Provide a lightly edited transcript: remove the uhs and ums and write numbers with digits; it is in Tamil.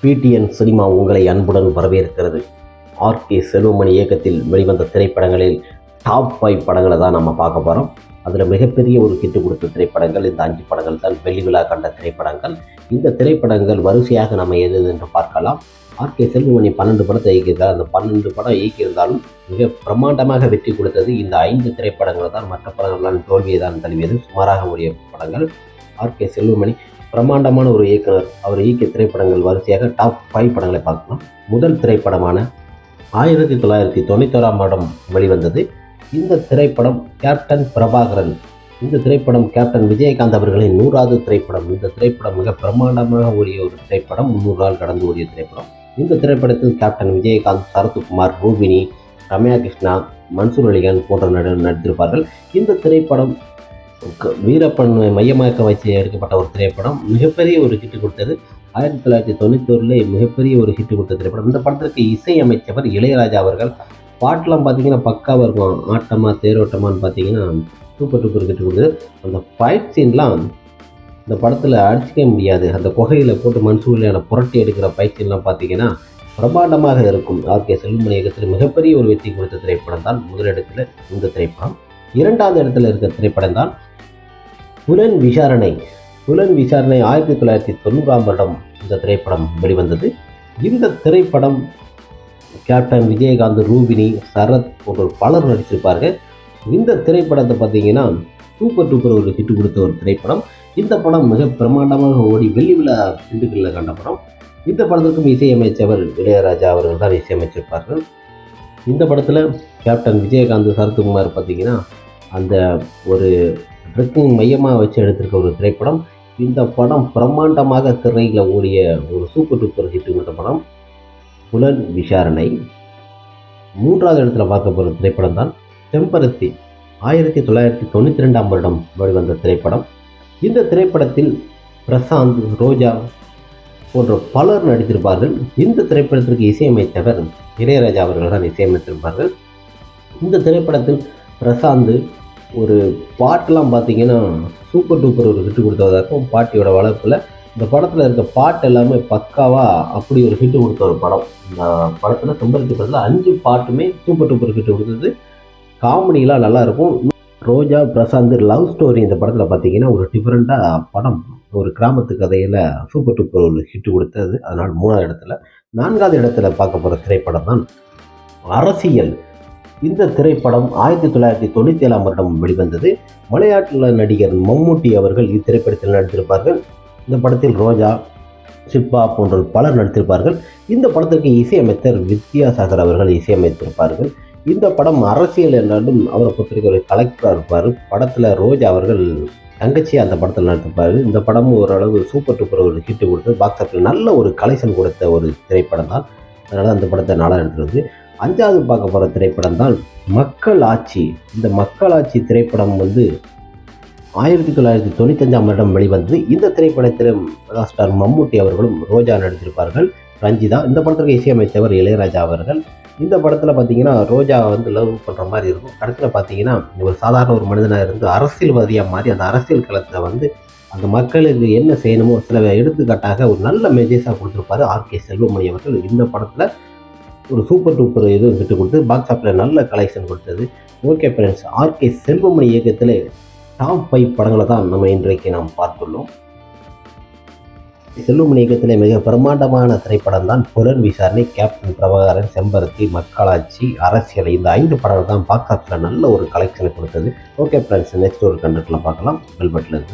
பிடிஎன் சினிமா உங்களை அன்புடன் வரவேற்கிறது. ஆர்கே செல்வமணி இயக்கத்தில் வெளிவந்த திரைப்படங்களில் டாப் 5 படங்களை தான் நம்ம பார்க்க போகிறோம். அதில் மிகப்பெரிய ஒரு ஹிட்டு கொடுத்த திரைப்படங்கள் இந்த 5 படங்கள் தான். வெள்ளி விழா கண்ட திரைப்படங்கள். இந்த திரைப்படங்கள் வரிசையாக நம்ம எது என்று பார்க்கலாம். ஆர்கே செல்வமணி 12 படத்தை இயக்கியிருந்தார். அந்த 12 படம் இயக்கியிருந்தாலும் மிக பிரம்மாண்டமாக வெற்றி கொடுத்தது இந்த 5 திரைப்படங்கள் தான். மற்ற படங்கள்லாம் தோல்வியை தான் தழுவியது. சுமாராக உடைய படங்கள். ஆர்கே செல்வமணி பிரம்மாண்டமான ஒரு இயக்குனர். அவர் இயக்கிய திரைப்படங்கள் வரிசையாக டாப் 5 படங்களை பார்க்கலாம். முதல் திரைப்படமான 1991 வெளிவந்தது. இந்த திரைப்படம் கேப்டன் பிரபாகரன். இந்த திரைப்படம் கேப்டன் விஜயகாந்த் அவர்களின் 100வது திரைப்படம். இந்த திரைப்படம் மிக பிரம்மாண்டமாக ஓடிய ஒரு திரைப்படம். 300 நாள் கடந்து ஓடிய திரைப்படம். இந்த திரைப்படத்தில் கேப்டன் விஜயகாந்த், சரத்குமார், ரூபினி, ரம்யா கிருஷ்ணா, மன்சூர் அலிகான் போன்ற நடித்திருப்பார்கள். இந்த திரைப்படம் வீரப்பன் மையமாக வச்சு எடுக்கப்பட்ட ஒரு திரைப்படம். மிகப்பெரிய ஒரு ஹிட்டு கொடுத்தது. 1991 மிகப்பெரிய ஒரு ஹிட்டு கொடுத்த திரைப்படம். இந்த படத்திற்கு இசையமைச்சவர் இளையராஜா அவர்கள். பாட்டெலாம் பார்த்தீங்கன்னா பக்காவாக இருக்கும். ஆட்டமா தேரோட்டமான்னு பார்த்தீங்கன்னா சூப்பர் டூப்பர் ஹிட்டு கொடுத்தது. அந்த ஃபைட் சீன்லாம் இந்த படத்தில் அடிச்சிக்க முடியாது. அந்த குகையில் போட்டு மன்சூரியான புரட்டி எடுக்கிற ஃபைட் சீன்லாம் பார்த்தீங்கன்னா பிரம்மாண்டமாக இருக்கும். ஆர்கே செல்வமணி இயக்கத்தில் மிகப்பெரிய ஒரு வெற்றி கொடுத்த திரைப்படம் தான் முதலிடத்தில் இந்த திரைப்படம். 2வது இடத்துல இருக்கிற திரைப்படம் தான் புலன் விசாரணை. புலன் விசாரணை 1990 இந்த திரைப்படம் வெளிவந்தது. இந்த திரைப்படம் கேப்டன் விஜயகாந்த், ரூபினி, சரத் போன்ற பலர் நடித்திருப்பார்கள். இந்த திரைப்படத்தை பார்த்தீங்கன்னா சூப்பர் டூப்பர் ஒரு ஹிட்டு கொடுத்த ஒரு திரைப்படம். இந்த படம் மிக பிரம்மாண்டமாக ஓடி வெள்ளி விழா திண்டுக்கல்லில் கண்ட படம். இந்த படத்திற்கும் இசையமைச்சவர் இளையராஜா அவர்கள் தான் இசையமைச்சிருப்பார்கள். இந்த படத்தில் கேப்டன் விஜயகாந்த், சரத்குமார் பார்த்தீங்கன்னா அந்த ஒரு ட்ரெக்கிங் மையமாக வச்சு எடுத்திருக்க ஒரு திரைப்படம். இந்த படம் பிரம்மாண்டமாக திரையில் ஓடிய ஒரு சூப்பர் டூப்பர் ஹிட்டு கொடுத்த படம் புலன் விசாரணை. 3வது இடத்துல பார்க்க போகிற திரைப்படம் தான் செம்பருத்தி. 1992 வெளிவந்த திரைப்படம். இந்த திரைப்படத்தில் பிரசாந்த், ரோஜா போன்ற பலர் நடித்திருப்பார்கள். இந்த திரைப்படத்திற்கு இசையமைத்தவர் இளையராஜா அவர்கள் தான் இசையமைத்திருப்பார்கள். இந்த திரைப்படத்தில் பிரசாந்த் ஒரு பாட்டெலாம் பார்த்தீங்கன்னா சூப்பர் டூப்பர் ஒரு ஹிட்டு கொடுத்ததாக்கும். பாட்டியோட வளர்ப்பில் இந்த படத்தில் இருக்க பாட்டு எல்லாமே பக்காவாக அப்படி ஒரு ஹிட்டு கொடுத்த ஒரு படம். இந்த படத்தில் செம்பருத்தி படத்தில் 5 பாட்டுமே சூப்பர் டூப்பர் ஹிட்டு கொடுத்தது. காமெடியெலாம் நல்லாயிருக்கும். ரோஜா, பிரசாந்த் லவ் ஸ்டோரி இந்த படத்தில் பார்த்தீங்கன்னா ஒரு டிஃப்ரெண்ட்டாக படம். ஒரு கிராமத்து கதையில் சூப்பர் டூப்பர் ஒரு ஹிட்டு கொடுத்தது. அதனால் 3வது இடத்துல. 4வது இடத்துல பார்க்க போகிற திரைப்படம் தான் அரசியல். இந்த திரைப்படம் 1997 வெளிவந்தது. மலையாள நடிகர் மம்முட்டி அவர்கள் இத்திரைப்படத்தில் நடித்திருப்பார்கள். இந்த படத்தில் ரோஜா, சிப்பா போன்ற பலர் நடித்திருப்பார்கள். இந்த படத்திற்கு இசையமைத்தர் வித்யாசாகர் அவர்கள் இசையமைத்திருப்பார்கள். இந்த படம் அரசியல் என்றாலும் அவரை பொறுத்தவரைக்கும் ஒரு கலெக்டராக இருப்பார். படத்தில் ரோஜா அவர்கள் தங்கச்சி அந்த படத்தில் நடித்திருப்பார்கள். இந்த படமும் ஓரளவு சூப்பர் டூப்பர் ஒரு ஹிட்டு கொடுத்து பாக்ஸ் ஆஃபீஸில் நல்ல ஒரு கலெக்ஷன் கொடுத்த ஒரு திரைப்படம் தான். அதனால் அந்த படத்தை நாளாக எடுத்துருந்து 5வது பார்க்க போகிற திரைப்படம் தான் மக்கள் ஆட்சி. இந்த மக்கள் ஆட்சி திரைப்படம் 1995 வெளிவந்தது. இந்த திரைப்படத்தில் மெகாஸ்டார் மம்முட்டி அவர்களும் ரோஜா நடித்திருப்பார்கள். ரஞ்சிதா. இந்த படத்திற்கு இசையமைத்தவர் இளையராஜா அவர்கள். இந்த படத்தில் பார்த்தீங்கன்னா ரோஜா லவ் பண்ணுற மாதிரி இருக்கும். கடைசியில் பார்த்தீங்கன்னா ஒரு சாதாரண ஒரு மனிதனாக இருந்து அரசியல்வாதியாக மாறி அந்த அரசியல் களத்தில் அந்த மக்களுக்கு என்ன செய்யணுமோ சில எடுத்துக்காட்டாக ஒரு நல்ல மெசேஜாக கொடுத்துருப்பாரு ஆர்கே செல்வமணி அவர்கள். இந்த படத்தில் ஒரு சூப்பர் டூப்பர் இதுவும் ஹிட்டு கொடுத்து பாக்ஸ் ஆஃபீஸில் நல்ல கலெக்ஷன் கொடுத்தது. ஓகே ஃப்ரெண்ட்ஸ், ஆர்கே செல்வமணி இயக்கத்தில் டாப் 5 படங்களை தான் நம்ம இன்றைக்கு நாம் பார்த்துள்ளோம். செல்வமணி இயக்கத்தில் மிக பிரம்மாண்டமான திரைப்படம் தான் புலன் விசாரணை, கேப்டன் பிரபாகரன், செம்பருத்தி, மக்களாட்சி, அரசியல். இந்த 5 படங்கள் தான் பாக்ஸ் ஆஃபீஸில் நல்ல ஒரு கலெக்ஷனை கொடுத்தது. ஓகே ஃப்ரெண்ட்ஸ், நெக்ஸ்ட் ஒரு கண்டென்ட்டில் பார்க்கலாம். பெல் பட்டனில்